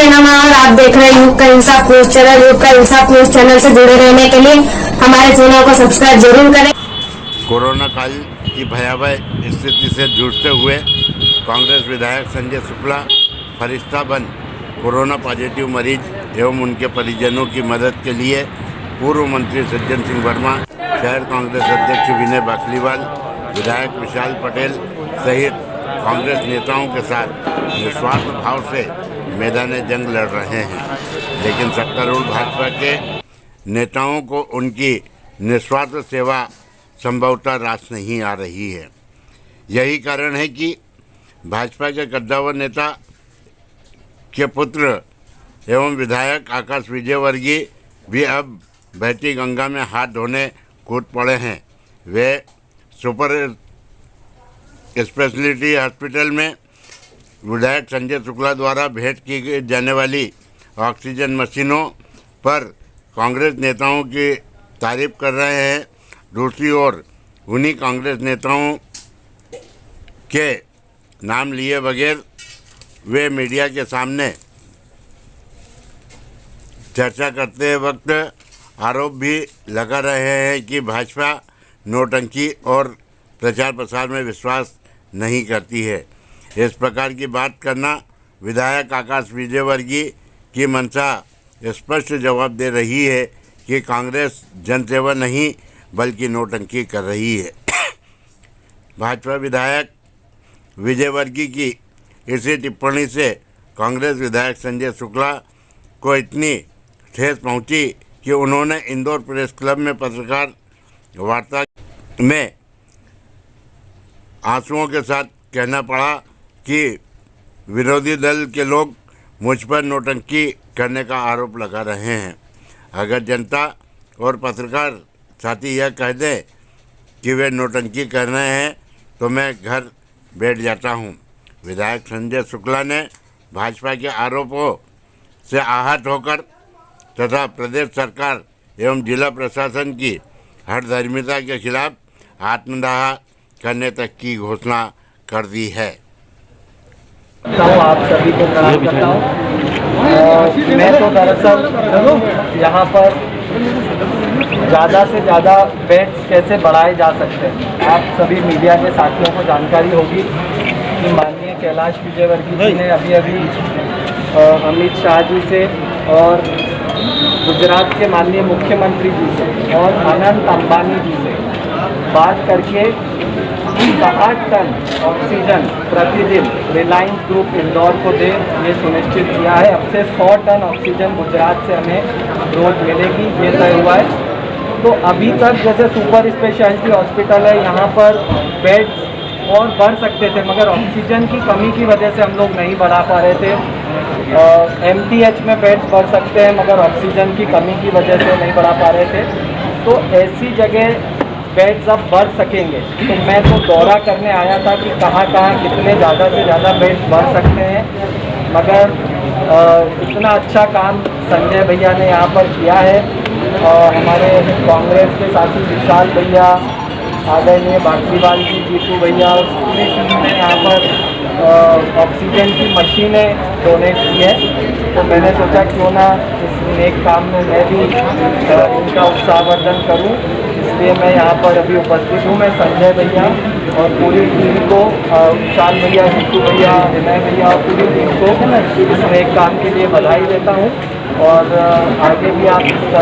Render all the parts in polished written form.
नमः और आप देख रहे हैं युग का इंसाफ न्यूज चैनल। युग का इंसाफ न्यूज चैनल से जुड़े रहने के लिए हमारे चैनल को सब्सक्राइब जरूर करें। कोरोना काल की भयावह स्थिति से जूझते हुए कांग्रेस विधायक संजय शुक्ला फरिश्ताबंद कोरोना पॉजिटिव मरीज एवं उनके परिजनों की मदद के लिए पूर्व मंत्री सज्जन सिंह वर्मा, शहर कांग्रेस अध्यक्ष विनय बाखलीवाल, विधायक विशाल पटेल सहित कांग्रेस नेताओं के साथ निस्वार्थ भाव से मैदान जंग लड़ रहे हैं। लेकिन सत्तारूढ़ भाजपा के नेताओं को उनकी निस्वार्थ सेवा संभवतः रास नहीं आ रही है। यही कारण है कि भाजपा के कद्दावर नेता के पुत्र एवं विधायक आकाश विजयवर्गीय भी अब बहती गंगा में हाथ धोने कूद पड़े हैं। वे सुपर स्पेशलिटी हॉस्पिटल में विधायक संजय शुक्ला द्वारा भेंट की जाने वाली ऑक्सीजन मशीनों पर कांग्रेस नेताओं की तारीफ कर रहे हैं। दूसरी ओर उन्हीं कांग्रेस नेताओं के नाम लिए बगैर वे मीडिया के सामने चर्चा करते वक्त आरोप भी लगा रहे हैं कि भाजपा नोटंकी और प्रचार प्रसार में विश्वास नहीं करती है। इस प्रकार की बात करना विधायक आकाश विजयवर्गीय की मंशा स्पष्ट जवाब दे रही है कि कांग्रेस जनसेवा नहीं बल्कि नोटंकी कर रही है। भाजपा विधायक विजयवर्गीय की इसी टिप्पणी से कांग्रेस विधायक संजय शुक्ला को इतनी ठेस पहुंची कि उन्होंने इंदौर प्रेस क्लब में पत्रकार वार्ता में आंसुओं के साथ कहना पड़ा कि विरोधी दल के लोग मुझ पर नोटंकी करने का आरोप लगा रहे हैं। अगर जनता और पत्रकार साथी यह कह दें कि वे नोटंकी कर रहे हैं तो मैं घर बैठ जाता हूं। विधायक संजय शुक्ला ने भाजपा के आरोपों से आहत होकर तथा प्रदेश सरकार एवं जिला प्रशासन की हठधर्मिता के खिलाफ आत्मदाह करने तक की घोषणा कर दी है। आप सभी को प्रणाम करता हूँ। मैं तो दरअसल यहाँ पर ज़्यादा से ज़्यादा बेड्स कैसे बढ़ाए जा सकते हैं, आप सभी मीडिया के साथियों को जानकारी होगी कि माननीय कैलाश विजयवर्गीय जी ने अभी अमित शाह जी से और गुजरात के माननीय मुख्यमंत्री जी से और अनंत अंबानी जी से बात करके 60 टन ऑक्सीजन प्रतिदिन रिलायंस ग्रुप इंदौर को दे ये सुनिश्चित किया है। अब से 100 टन ऑक्सीजन गुजरात से हमें रोज मिलेगी, ये तय हुआ है। तो अभी तक जैसे सुपर स्पेशलिटी हॉस्पिटल है, यहाँ पर बेड्स और बढ़ सकते थे, मगर ऑक्सीजन की कमी की वजह से हम लोग नहीं बढ़ा पा रहे थे। MTH में बेड्स बढ़ सकते हैं मगर ऑक्सीजन की कमी की वजह से नहीं बढ़ा पा रहे थे। तो ऐसी जगह बेड्स अब बढ़ सकेंगे। तो मैं तो दौरा करने आया था कि कहाँ कितने ज़्यादा से ज़्यादा बेड्स बढ़ सकते हैं, मगर इतना अच्छा काम संजय भैया ने यहाँ पर किया है। हमारे कांग्रेस के साथी विशाल भैया, आदरणीय बाखलीवाल जी, जीतू भैया, पूरी टीम ने यहाँ पर ऑक्सीजन की मशीनें डोनेट की है। तो मैंने सोचा क्यों ना इस नेक काम में मैं भी इनका उत्साहवर्धन करूं, इसलिए मैं यहाँ पर अभी उपस्थित हूँ। मैं संजय भैया और पूरी टीम को, विशाल भैया, जीतू भैया, विनय भैया और पूरी टीम को इस नेक काम के लिए बधाई देता हूँ। और आगे भी आप इस तरह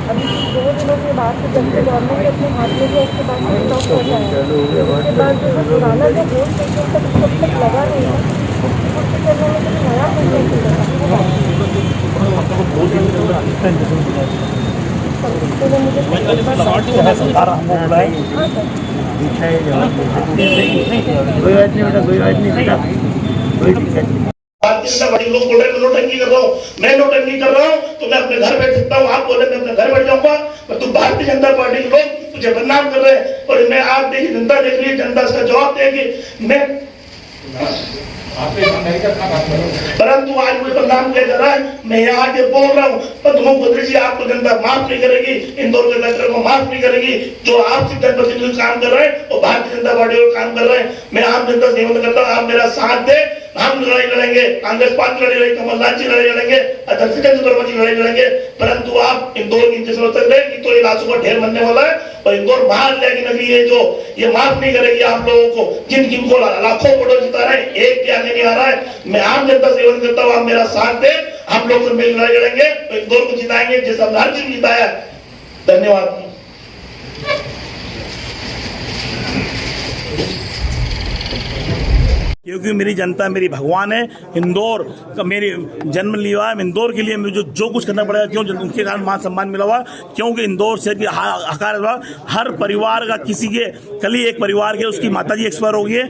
अभी 2 दिनों के बाद से जब से गवर्नमेंट अपने हाथ में है उसके बाद में स्टॉप हो जाएगा। उसके बाद जो है पुराना जो वोट पेशेंट तक लगा नहीं है, उसको करने में कुछ नया पेशेंट भारतीय जनता पार्टी लोग बोल रहे हैं नोटंकी कर रहा हूँ, मैं नोटंकी कर रहा हूँ तो मैं अपने घर बैठ सकता हूँ। आप बोले मैं अपने घर बैठ जाऊंगा, मैं तुम भारतीय जनता पार्टी के लोग मुझे बदनाम कर रहे हैं। और मैं आप देखिए, जनता देख रही है, जनता इसका जवाब देगी। मैं परंतु आज मुझे बदनाम किया जा रहा है। मैं यहाँ आके बोल रहा हूँ, पद्मा गोदरी जी आपको जनता माफ नहीं करेगी, इंदौर के कलेक्टर को माफ नहीं करेगी। जो आपसी जनप्रतिनिधि काम कर रहे हैं और भारतीय जनता पार्टी को काम कर रहे हैं, मैं आम जनता से निवेदन करता हूँ, आप मेरा साथ दे। हम लड़ाई लड़ेंगे, कांग्रेस पार्टी लड़ाई लड़ेगी, कमलनाथ जी लड़ाई लड़ेंगे, अध्यक्ष वर्मा जी लड़ाई लड़ेंगे। परंतु आप इंदौर की इंतजार हो सकते हैं कि तो ये लाशों का ढेर बनने वाला है और इंदौर महान की नगरी है जो ये माफ नहीं करेगी आप लोगों को, जिन जिनको लाखों वोटों जिता रहे हैं, एक भी आगे नहीं आ रहा है। मैं आम जनता से निवेदन करता हूँ, आप मेरा साथ दे, हम लोग मिल लड़ाई लड़ेंगे तो इंदौर को जिताएंगे जैसा हर चीज जिताया। धन्यवाद। क्योंकि मेरी जनता मेरी भगवान है। इंदौर का मेरी जन्म लिया है, इंदौर के लिए मुझे जो कुछ करना पड़ेगा, क्यों उनके कारण मान सम्मान मिला हुआ, क्योंकि इंदौर शहर की हकार हर परिवार का, किसी के कल ही एक परिवार के उसकी माताजी एक्सपायर हो गई है,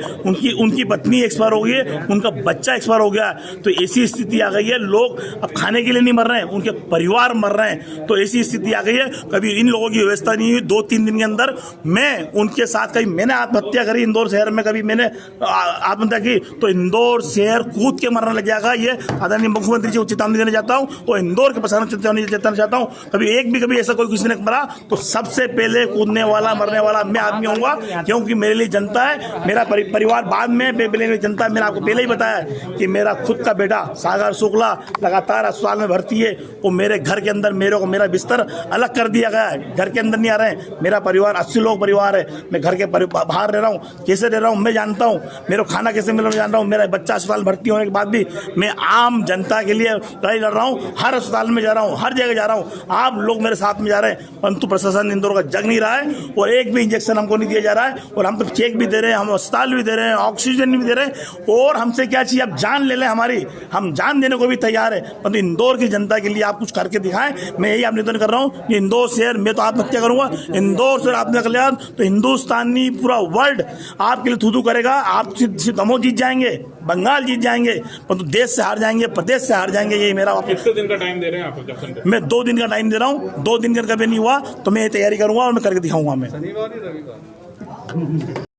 उनकी पत्नी एक्सपायर हो गई है, उनका बच्चा एक्सपायर हो गया है। तो ऐसी स्थिति आ गई है, लोग अब खाने के लिए नहीं मर रहे हैं, उनके परिवार मर रहे हैं। तो ऐसी स्थिति आ गई है, कभी इन लोगों की व्यवस्था नहीं हुई। 2-3 दिन के अंदर मैं उनके साथ, कभी मैंने आत्महत्या करी इंदौर शहर में, कभी मैंने आत्महत्या, तो इंदौर शहर कूद के मरने लग जाएगा। ये आदरणीय मुख्यमंत्री जी को चेतावनी देना चाहता हूं और इंदौर के प्रशासन को चेतावनी देना चाहता हूं। कभी ऐसा कोई किसी ने मरा तो सबसे पहले कूदने वाला, मरने वाला मैं आदमी होऊंगा, क्योंकि मेरे लिए जनता है, मेरा परिवार बाद में, पहले जनता है। मैंने आपको पहले ही बताया कि मेरा खुद का बेटा सागर शुक्ला लगातार अस्पताल में भर्ती है। वो मेरे घर के अंदर मेरा बिस्तर अलग कर दिया गया है, घर के अंदर नहीं आ रहे हैं। मेरा परिवार 80 लोग परिवार है, मैं घर के बाहर रह रहा हूँ। कैसे रह रहा हूँ मैं जानता हूँ, मेरे को खाना कैसे मिल रहा है जान रहा हूँ। मेरा बच्चा अस्पताल भर्ती होने के बाद भी मैं आम जनता के लिए लड़ाई लड़ रहा हूँ, हर अस्पताल में जा रहा हूँ, हर जगह जा रहा हूँ। आप लोग मेरे साथ में जा रहे हैं, परंतु प्रशासन इंदौर का जग नहीं रहा है और एक भी इंजेक्शन हमको नहीं दिया जा रहा है। और हम तो चेक भी दे रहे हैं, हम अस्पताल भी दे रहे हैं, ऑक्सीजन भी दे रहे हैं, और हमसे क्या चाहिए? आप जान ले लें हमारी, हम जान देने को भी तैयार है, परंतु इंदौर की जनता के लिए आप कुछ करके दिखाएं। मैं यही आप निवेदन कर रहा हूँ कि इंदौर शहर, मैं तो आत्महत्या करूंगा, इंदौर शहर आत्महत्या कर लिया तो हिंदुस्तानी पूरा वर्ल्ड आपके लिए थू करेगा। आप सिर्फ हम जीत जाएंगे, बंगाल जीत जाएंगे, परंतु देश से हार जाएंगे, प्रदेश से हार जाएंगे। यही मेरा। कितने दिन का टाइम दे रहे हैं आप? मैं 2 दिन का टाइम दे रहा हूँ। 2 दिन का कभी नहीं हुआ तो मैं ये तैयारी करूंगा और मैं करके दिखाऊंगा। मैं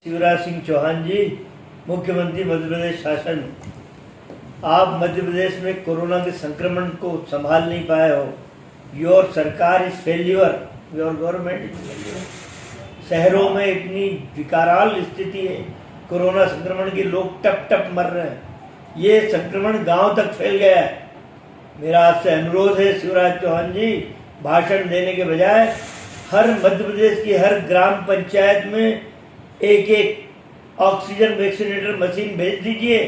शिवराज सिंह चौहान जी, मुख्यमंत्री मध्य प्रदेश शासन, आप मध्य प्रदेश में कोरोना के संक्रमण को संभाल नहीं पाए हो। योर सरकार इज फेल्यूर, योर गवर्नमेंट। शहरों में इतनी विकराल स्थिति है, कोरोना संक्रमण के लोग टप टप मर रहे हैं, ये संक्रमण गांव तक फैल गया है। मेरा आपसे अनुरोध है शिवराज चौहान जी, भाषण देने के बजाय हर मध्य प्रदेश की हर ग्राम पंचायत में एक ऑक्सीजन वैक्सीनेटर मशीन भेज दीजिए।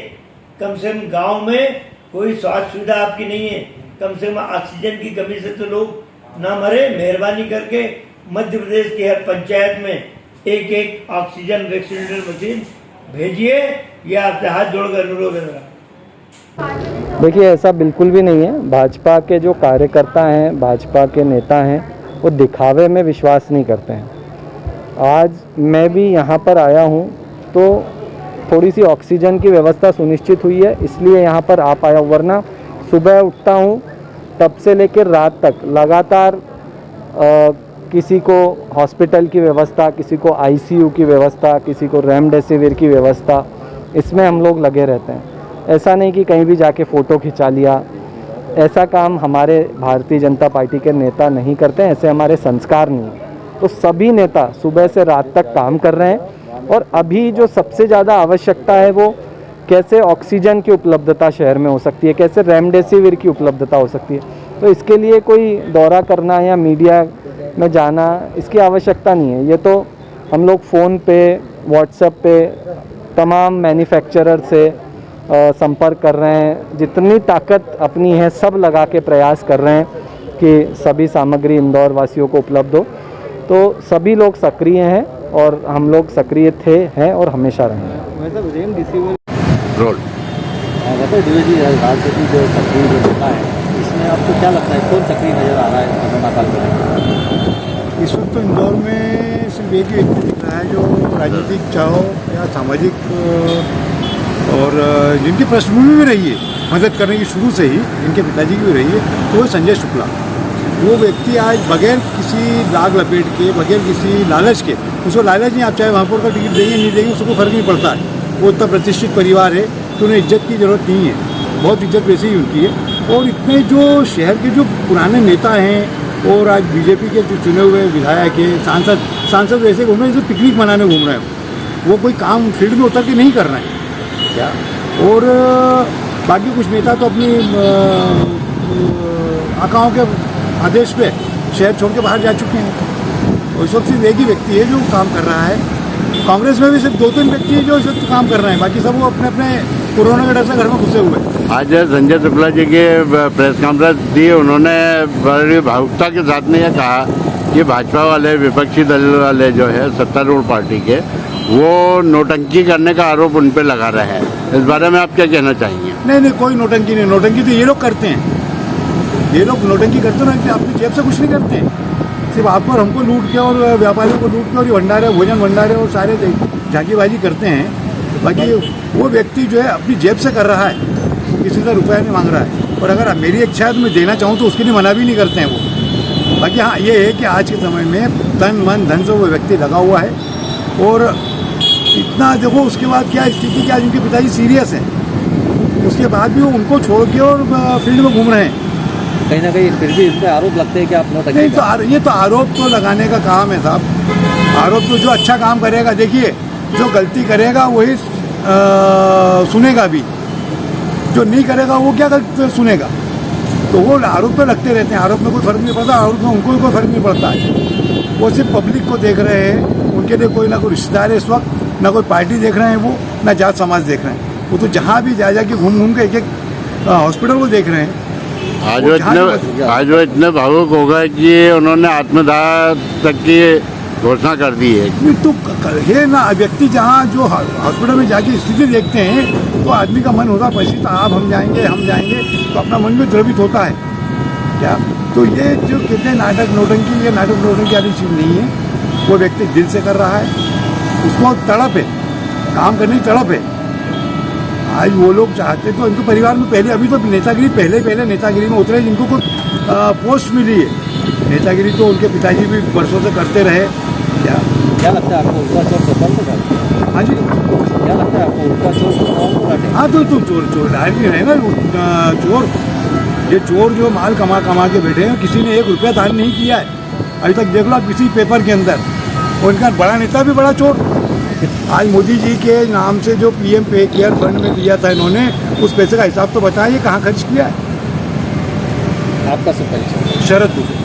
कम से कम गांव में कोई स्वास्थ्य सुविधा आपकी नहीं है, कम से कम ऑक्सीजन की कमी से तो लोग ना मरे। मेहरबानी करके मध्य प्रदेश की हर पंचायत में एक ऑक्सीजन वैक्सीनेटर मशीन भेजिए, ये आपसे हाथ जोड़कर अनुरोध है मेरा। देखिए, ऐसा बिल्कुल भी नहीं है। भाजपा के जो कार्यकर्ता हैं, भाजपा के नेता हैं, वो दिखावे में विश्वास नहीं करते हैं। आज मैं भी यहाँ पर आया हूँ तो थोड़ी सी ऑक्सीजन की व्यवस्था सुनिश्चित हुई है, इसलिए यहाँ पर आ पाया। वरना सुबह उठता हूँ तब से लेकर रात तक लगातार किसी को हॉस्पिटल की व्यवस्था, किसी को आईसीयू की व्यवस्था, किसी को रेमडेसिविर की व्यवस्था, इसमें हम लोग लगे रहते हैं। ऐसा नहीं कि कहीं भी जाके फ़ोटो खिंचा लिया, ऐसा काम हमारे भारतीय जनता पार्टी के नेता नहीं करते हैं, ऐसे हमारे संस्कार नहीं हैं। तो सभी नेता सुबह से रात तक काम कर रहे हैं और अभी जो सबसे ज़्यादा आवश्यकता है वो कैसे ऑक्सीजन की उपलब्धता शहर में हो सकती है, कैसे रेमडेसिविर की उपलब्धता हो सकती है। तो इसके लिए कोई दौरा करना या मीडिया में जाना, इसकी आवश्यकता नहीं है। ये तो हम लोग फ़ोन पे, व्हाट्सएप पे तमाम मैन्युफैक्चरर से संपर्क कर रहे हैं, जितनी ताकत अपनी है सब लगा के प्रयास कर रहे हैं कि सभी सामग्री इंदौर वासियों को उपलब्ध हो। तो सभी लोग सक्रिय हैं और हम लोग सक्रिय थे, हैं और हमेशा रहेंगे। रोल राजनीति जो सक्रिय जो होता है, इसमें आपको क्या लगता है कौन सक्रिय नज़र आ रहा है कोरोना काल में? इस वक्त तो इंदौर में सिर्फ एक ही व्यक्ति दिख रहा है जो राजनीतिक चाहो या सामाजिक और जिनकी पृष्ठभूमि में रही है मदद करने की शुरू से ही, इनके पिताजी की भी रही है, तो वो संजय शुक्ला। वो व्यक्ति आज बगैर किसी दाग लपेट के, बगैर किसी लालच के, उसको लालच नहीं, आप चाहे महापौर का टिकट देंगे नहीं देंगे उसको फर्क नहीं पड़ता है, वो इतना प्रतिष्ठित परिवार है तो उन्हें इज्जत की ज़रूरत नहीं है, बहुत इज्जत वैसे ही उनकी है। और इतने जो शहर के जो पुराने नेता हैं और आज बीजेपी के जो चुने हुए विधायक हैं, सांसद वैसे घूम रहे हैं जो पिकनिक मनाने घूम रहे हैं, वो कोई काम फील्ड में उतर के नहीं कर रहे हैं क्या। और बाकी कुछ नेता तो अपनी आकाओं के आदेश पे शहर छोड़ के बाहर जा चुके हैं। और इस वक्त सिर्फ एक ही व्यक्ति है जो काम कर रहा है। कांग्रेस में भी सिर्फ 2-3 व्यक्ति हैं जो इस वक्त काम कर रहे हैं, बाकी सब वो अपने अपने कोरोना के डर से घर में घुसे हुए हैं। आज संजय शुक्ला जी की प्रेस कॉन्फ्रेंस दी, उन्होंने बड़ी भावुकता के साथ में यह कहा कि भाजपा वाले, विपक्षी दल वाले जो है सत्तारूढ़ पार्टी के, वो नोटंकी करने का आरोप उन पर लगा रहे हैं। इस बारे में आप क्या कहना चाहेंगे? नहीं, कोई नोटंकी नहीं। नोटंकी तो ये लोग करते हैं, ये लोग नोटंकी करते हैं कि अपनी जेब से कुछ नहीं करते हैं, सिर्फ आप पर हमको लूट के और व्यापारियों को लूट के और भंडारे, भोजन भंडारे और सारे झांकीबाजी करते हैं। बाकी वो व्यक्ति जो है अपनी जेब से कर रहा है, किसी से रुपया नहीं मांग रहा है। और अगर मेरी इच्छा है तो मैं देना चाहूँ तो उसके लिए मना भी नहीं करते हैं वो। बाकी हाँ, ये है कि आज के समय में तन मन धन से वो व्यक्ति लगा हुआ है। और इतना देखो, उसके बाद क्या स्थिति, क्या उनके पिताजी सीरियस हैं, उसके बाद भी वो उनको छोड़ के और फील्ड में घूम रहे हैं। कहीं ना कहीं फिर भी इस पर आरोप लगते हैं कि आप नोटंकी नहीं, तो ये तो आरोप तो लगाने का काम है साहब। आरोप तो जो अच्छा काम करेगा, देखिए जो गलती करेगा वही सुनेगा भी, जो नहीं करेगा वो क्या सुनेगा। तो वो आरोप तो लगते रहते हैं, आरोप में कोई फर्क नहीं पड़ता, आरोप में उनको भी कोई फर्क नहीं पड़ता है। वो सिर्फ पब्लिक को देख रहे हैं, उनके लिए कोई ना कोई रिश्तेदार है इस वक्त, ना कोई पार्टी देख रहे हैं वो, ना जात समाज देख रहे हैं। वो तो जहाँ भी जा के घूम के एक हॉस्पिटल को देख रहे हैं। आज वो इतने भावुक हो गए कि उन्होंने आत्मदाह तक की घोषणा कर दी है। तो है ना, व्यक्ति जहाँ जो हॉस्पिटल में जाके स्थिति देखते हैं तो आदमी का मन होता है पसीना, आप हम जाएंगे, तो अपना मन भी द्रवित होता है क्या। तो ये जो कहते हैं नाटक नोटंकी, ये नाटक नोटंकी वाली चीज़ नहीं है। वो व्यक्ति दिल से कर रहा है, उसको तड़प है, काम करने की तड़प है। आज वो लोग चाहते तो इनके परिवार में पहले, अभी तो नेतागिरी पहले नेतागिरी में उतरे जिनको कोई पोस्ट मिली है। नेतागिरी तो उनके पिताजी भी वर्षों से करते रहे। क्या लगता है आपको उनका चोर तो कौन होगा? हाँ जी, क्या लगता है आपको उनका चोर तो कौन होगा? हाँ, तो चोर डायरी है ना, चोर, ये चोर जो माल कमा के बैठे हैं, किसी ने 1 रुपया दान नहीं किया है अभी तक। देख लो आप किसी पेपर के अंदर, और इनका बड़ा नेता भी बड़ा चोर। आज मोदी जी के नाम से जो PM पे केयर फंड में दिया था इन्होंने, उस पैसे का हिसाब तो बताइए कहाँ खर्च किया है। आपका सब परिचय? शरद दुबे।